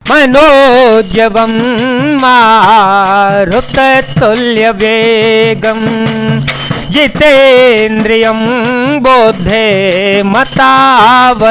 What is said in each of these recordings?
मनोजवं मारुततुल्यवेगं जितेन्द्रियं बोद्धे मतावरेष्टं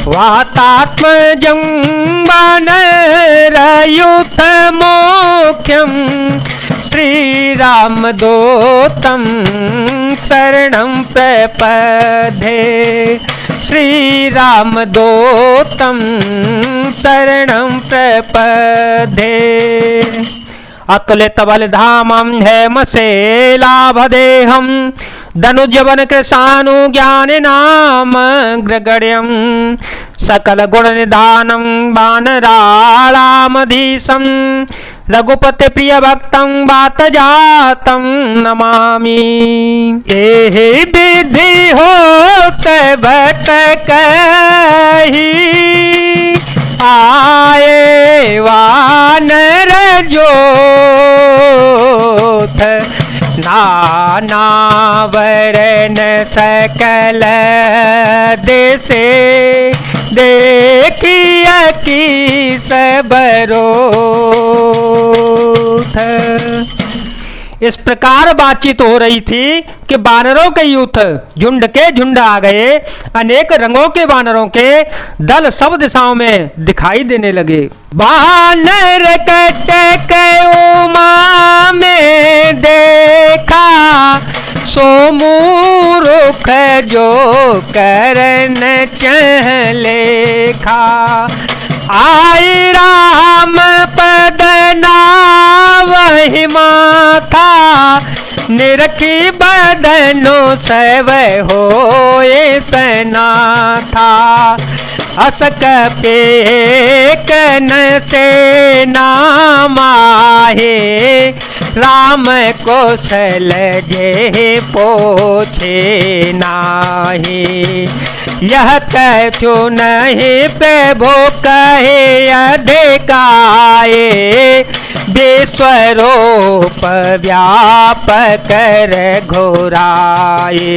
वातात्मजं वानरयूथमुख्यं श्रीरामदूतं शरणं प्रपद्ये श्रीरामदूतं शरणं प्रपद्ये। अतुलित बलधामं हेमशैलाभदेहं धनुजवन कृशानु ज्ञानिनाम ग्रगण्यं सकल गुण निधानं वानराणामधीशं रघुपति प्रिय भक्तं वातजातं नमामि। एहि विधि होत भट कहि आए वानर जोथ नाना वरण सकल देसे देखिय की सबरोथ। इस प्रकार बातचीत हो रही थी कि वानरों के यूथ झुंड के झुंड आ गए। अनेक रंगों के वानरों के दल सब दिशाओं में दिखाई देने लगे। वानर कटक उमा में देखा सो मूर्ख जो करन चलेखा। आई राम पद नावहि माथा निरखी बदनो सव होए सनाथा। असक पेकन से नामाहे राम कौशल जे पोछे नाहे। यह कछु नहीं प्रभु कहे अधिकाए विश्वरूप व्यापक घोराए।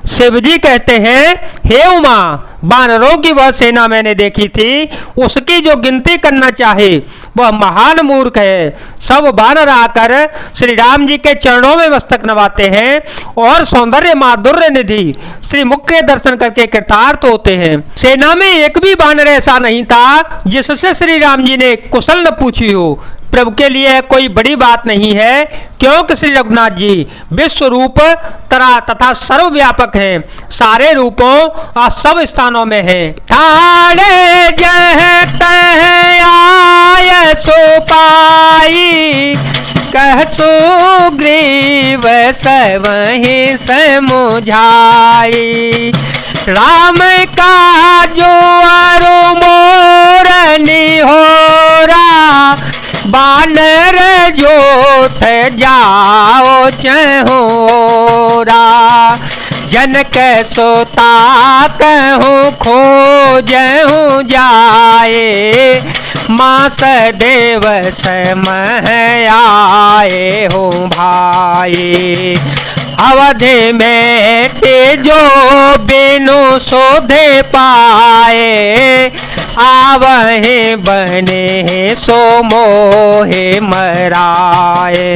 शिव जी कहते हैं, हे उमा, वानरों की वह सेना मैंने देखी थी, उसकी जो गिनती करना चाहे वह महान मूर्ख है। सब वानर आकर श्री राम जी के चरणों में मस्तक नवाते हैं और सौंदर्य माधुर्य निधि श्री मुख के दर्शन करके कृतार्थ होते हैं। सेना में एक भी वानर ऐसा नहीं था जिससे श्री राम जी ने कुशल न पूछी हो। प्रभु के लिए कोई बड़ी बात नहीं है, क्योंकि श्री रघुनाथ जी विश्व रूप तथा सर्वव्यापक हैं, सारे रूपों और सब स्थानों में हैं। ठाड़े जह तह आय सुपाई कह सुग्रीव सवहि समुझाई। राम का जो अरु मोर निहोरा बानर जोथ जाओ चहोरा। जनक सोता कहूँ खोजहूँ जाए मास देव समह आए हो भाई। अवधि में तेजो बिनु शोधे पाए आवहे बने सो मोहे मराए।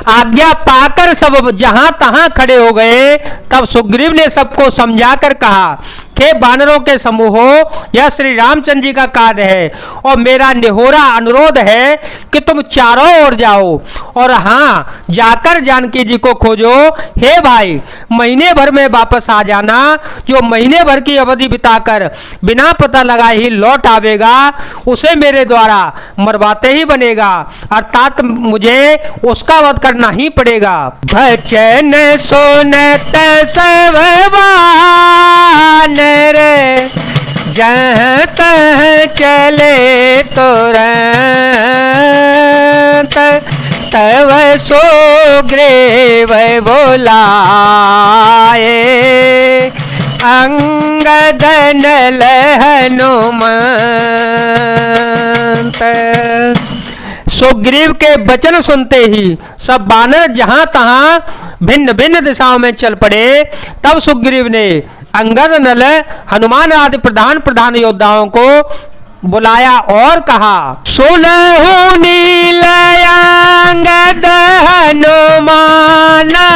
आज्ञा पाकर सब जहां तहां खड़े हो गए। तब सुग्रीव ने सबको समझाकर कहा कि वानरों के समूहो, यह श्री रामचंद्र जी का कार्य है और मेरा निहोरा अनुरोध है कि तुम चारों ओर जाओ और हाँ जाकर जानकी जी को खोजो। हे भाई, महीने भर में वापस आ जाना। जो महीने भर की अवधि बिताकर बिना पता लगाए ही लौट आवेगा उसे मेरे द्वारा मरवाते ही बनेगा, अर्थात मुझे उसका वध करना ही पड़ेगा। भजन सुनत सब वानर जहाँ तहाँ चले तुरंत। तब सुग्रीव बोलाए अंगद नल हनुमंत। सुग्रीव के वचन सुनते ही सब वानर जहां तहां भिन्न भिन्न दिशाओं में चल पड़े। तब सुग्रीव ने अंगद नल हनुमान आदि प्रधान प्रधान योद्धाओं को बुलाया और कहा, सुनहु नील अंगद हनुमाना,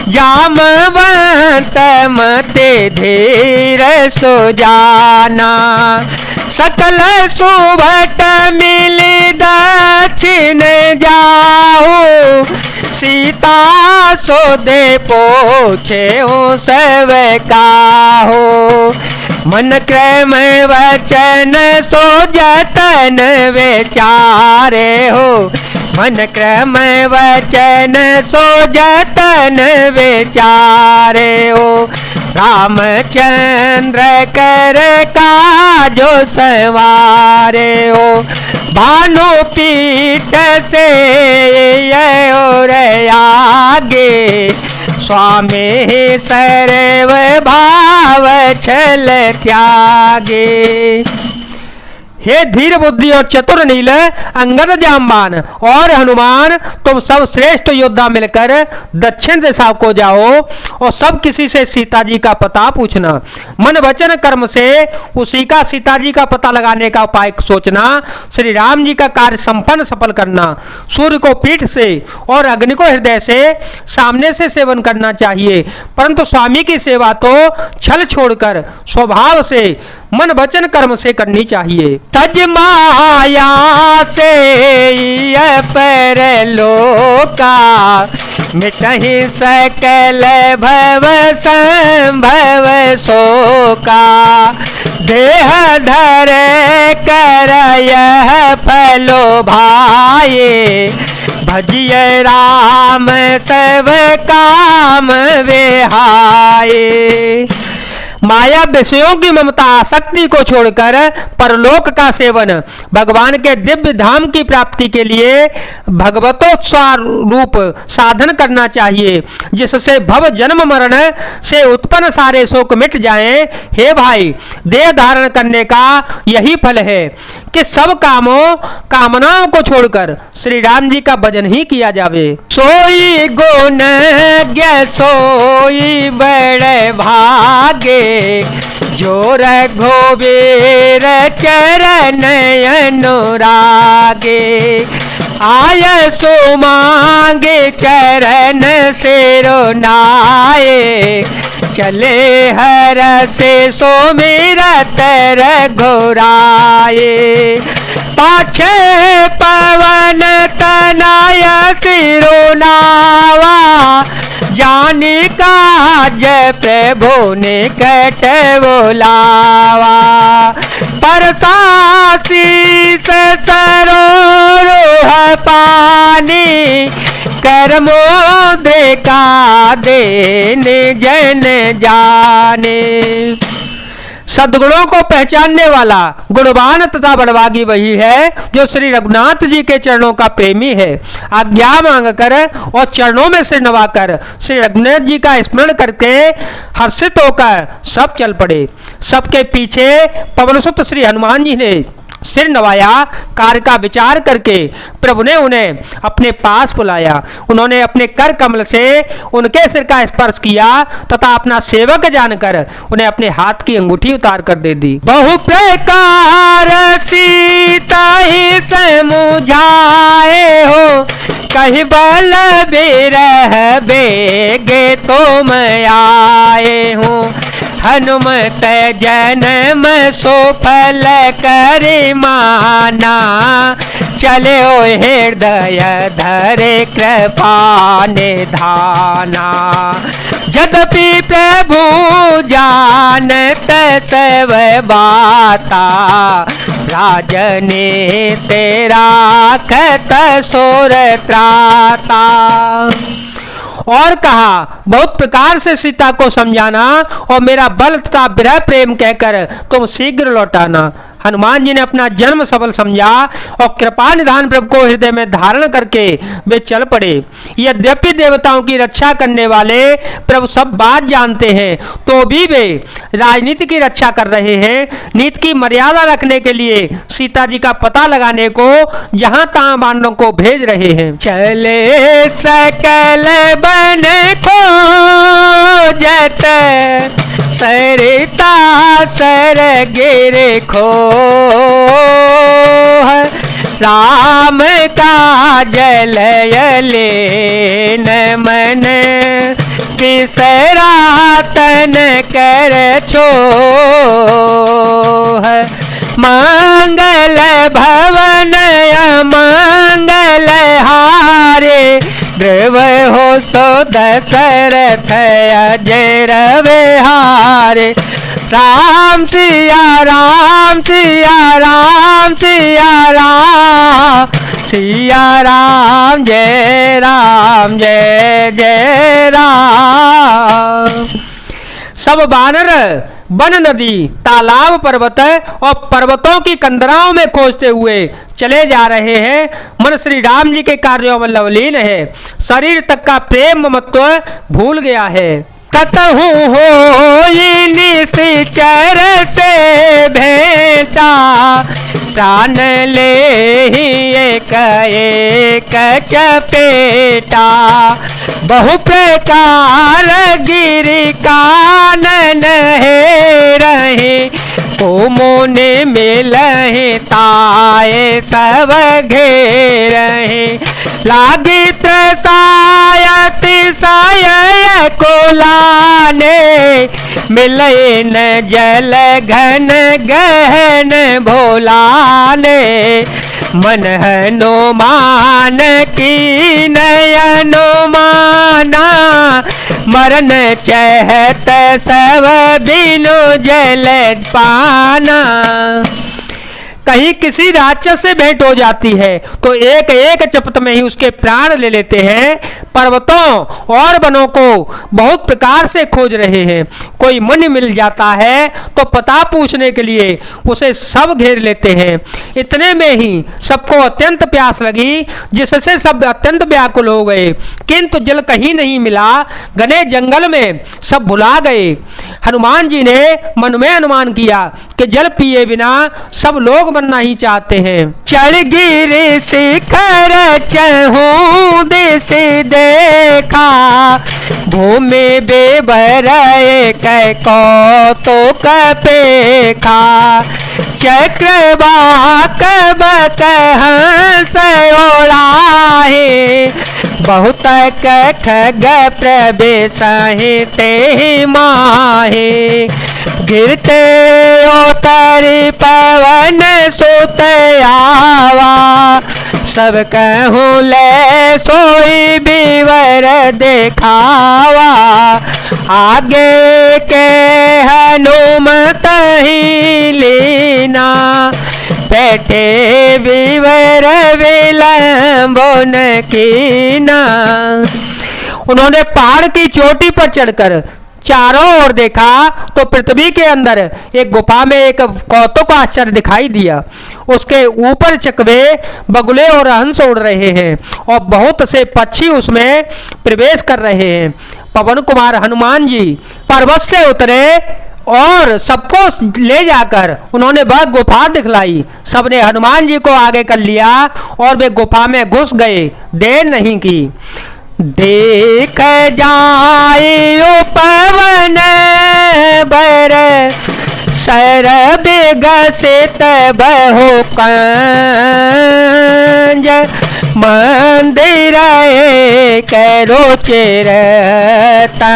जामवंत मते धीर सुजाना, सकल सुभट मिली दक्षिण जाओ, सीता सो दे पोछे सब काहो, मन क्रम वचन सो जतन विचारे हो, मन क्रम वचन सो जतन विचारे हो, रामचंद्र कर काजो सवारे हो, भानु पीठ से और आगे, स्वामी सर्व भाव छल त्यागे। हे धीर बुद्धि और चतुर नील अंगद जामवान और हनुमान, तुम सब श्रेष्ठ योद्धा मिलकर दक्षिण दिशा को जाओ और सब किसी से सीता जी का पता पूछना। मन वचन कर्म से उसी का सीता जी का पता लगाने का उपाय सोचना। श्री राम जी का कार्य संपन्न सफल करना। सूर्य को पीठ से और अग्नि को हृदय से सामने से सेवन करना चाहिए, परंतु स्वामी की सेवा तो छल छोड़कर स्वभाव से मन वचन कर्म से करनी चाहिए। तज माया से पर लोका, मिटहि सकल भव संभव शोका, देह धर कर यह फलो भाए, भजिय राम सब काम विहाए। माया विषयों की ममता आसक्ति को छोड़कर परलोक का सेवन, भगवान के दिव्य धाम की प्राप्ति के लिए भगवतोत्साह रूप साधन करना चाहिए, जिससे भव जन्म मरण से उत्पन्न सारे शोक मिट जाएं। हे भाई, देह धारण करने का यही फल है कि सब कामनाओं को छोड़कर श्री राम जी का भजन ही किया जावे। सोई गुण ज्ञ सोई बड़े भागे, जो रघुवीर चरण अनुरागे, आय सो मांगे चरण सिरुनाए, चले हर से सो मेरत रघुराए, पाछे पवन तनय सिरुनावा, जानी काज प्रभु निकट बुलावा, परसासीस सरोह पानी, कर्मो देखा देन जन जाने। सद्गुणों को पहचानने वाला गुणवान तथा बड़भागी वही है जो श्री रघुनाथ जी के चरणों का प्रेमी है। आज्ञा मांगकर और चरणों में सिर नवाकर श्री रघुनाथ जी का स्मरण करके हर्षित होकर सब चल पड़े। सबके पीछे पवनसुत श्री हनुमान जी ने सिर नवाया। कार्य का विचार करके प्रभु ने उन्हें अपने पास बुलाया। उन्होंने अपने कर कमल से उनके सिर का स्पर्श किया तथा अपना सेवक जानकर उन्हें अपने हाथ की अंगूठी उतार कर दे दी। बहु प्रकार सीता ही समुझाए हो, कहीं बल बिरह बेगे तुम आए हो, हनुमत जन्म सुफल करे माना, चले ओ हृदय धरे कृपा निधाना, यद्यपि प्रभु जानत सब बाता, राजने तेरा खत सोर त्राता। और कहा, बहुत प्रकार से सीता को समझाना और मेरा बल तथा विरह प्रेम कहकर तुम शीघ्र लौटाना। हनुमान जी ने अपना जन्म सफल समझा और कृपा निधान प्रभु को हृदय में धारण करके वे चल पड़े। यद्यपि देवताओं की रक्षा करने वाले प्रभु सब बात जानते हैं, तो भी वे राजनीति की रक्षा कर रहे हैं। नीति की मर्यादा रखने के लिए सीता जी का पता लगाने को जहां तहां वानरों को भेज रहे हैं। चले सकल बन खोजत सरिता सर गिर खो, राम का जलयले न मन बिसरा तन कर छो, मंगल भवन मंगल हारे, देव हो सो दशरथ अजय रविहारे। राम सिया राम सिया राम सिया राम, सिया राम जय जय राम। सब वानर वन नदी तालाब पर्वत और पर्वतों की कंदराओं में खोजते हुए चले जा रहे हैं। मन श्री राम जी के कार्यों में लवलीन है, शरीर तक का प्रेम ममत्व भूल गया है। कतहु हो निश्चर से भेंटा, प्राण ले ही एक एक चपेटा, बहु प्रकार गिरि कानन है रहे, ओ मोने मिलहि ताए सब घेरहि, लागित सायति साय को लाने, मिले न जल घन गहन भोलाने, मन हनुमान की नयनुमाना, मरण चहत सब बिनु जल पाना। कहीं किसी राक्षस से भेंट हो जाती है तो एक एक चपत में ही उसके प्राण ले लेते हैं। पर्वतों और वनों को बहुत प्रकार से खोज रहे हैं। कोई मुनि मिल जाता है तो पता पूछने के लिए उसे सब घेर लेते हैं। इतने में ही सबको अत्यंत प्यास लगी, जिससे सब अत्यंत व्याकुल हो गए, किंतु जल कहीं नहीं मिला। घने जंगल में सब भुला गए। हनुमान जी ने मन में अनुमान किया कि जल पिए बिना सब लोग बनना ही चाहते हैं। चढ़ गिरे शिखर चहूं दिश देखा, भूमि बेबर कौतुक पेखा, चक्रवाक बक हंस ओढ़ाहे, बहुत खग प्रवेशहि ते माहे, गिरते उतरी पवन सुत आवा, सब कहूँ ले सोई बीवर देखावा, आगे के हनुमत ही लीना, बैठे बीवर विलंबन कीना। उन्होंने पहाड़ की चोटी पर चढ़कर चारों ओर देखा तो पृथ्वी के अंदर एक गुफा में एक कौतुक आश्चर्य दिखाई दिया। उसके ऊपर चकवे बगुले और हंस उड़ रहे हैं और बहुत से पक्षी उसमें प्रवेश कर रहे हैं। पवन कुमार हनुमान जी पर्वत से उतरे और सबको ले जाकर उन्होंने वह गुफा दिखलाई। सबने हनुमान जी को आगे कर लिया और वे गुफा में घुस गए। देर नहीं की। देख जाए पवन बर सर विगसित बहु कंज, मंदिर करो चिरता,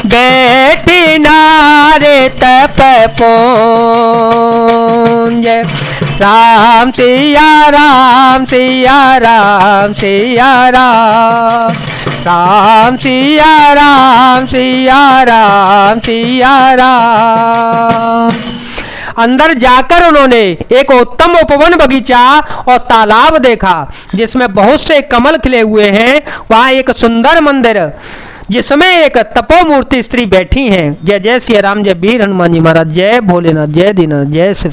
बेटी नारे तप पुंज। राम सिया राम सिया राम सिया राम, राम सिया राम सिया राम सिया राम। अंदर जाकर उन्होंने एक उत्तम उपवन बगीचा और तालाब देखा जिसमें बहुत से कमल खिले हुए हैं। वहाँ एक सुंदर मंदिर जिसमें एक तपोमूर्ति स्त्री बैठी हैं। जय जय श्री राम, जय वीर हनुमान जी महाराज, जय भोलेनाथ, जय दीनानाथ, जय शिव।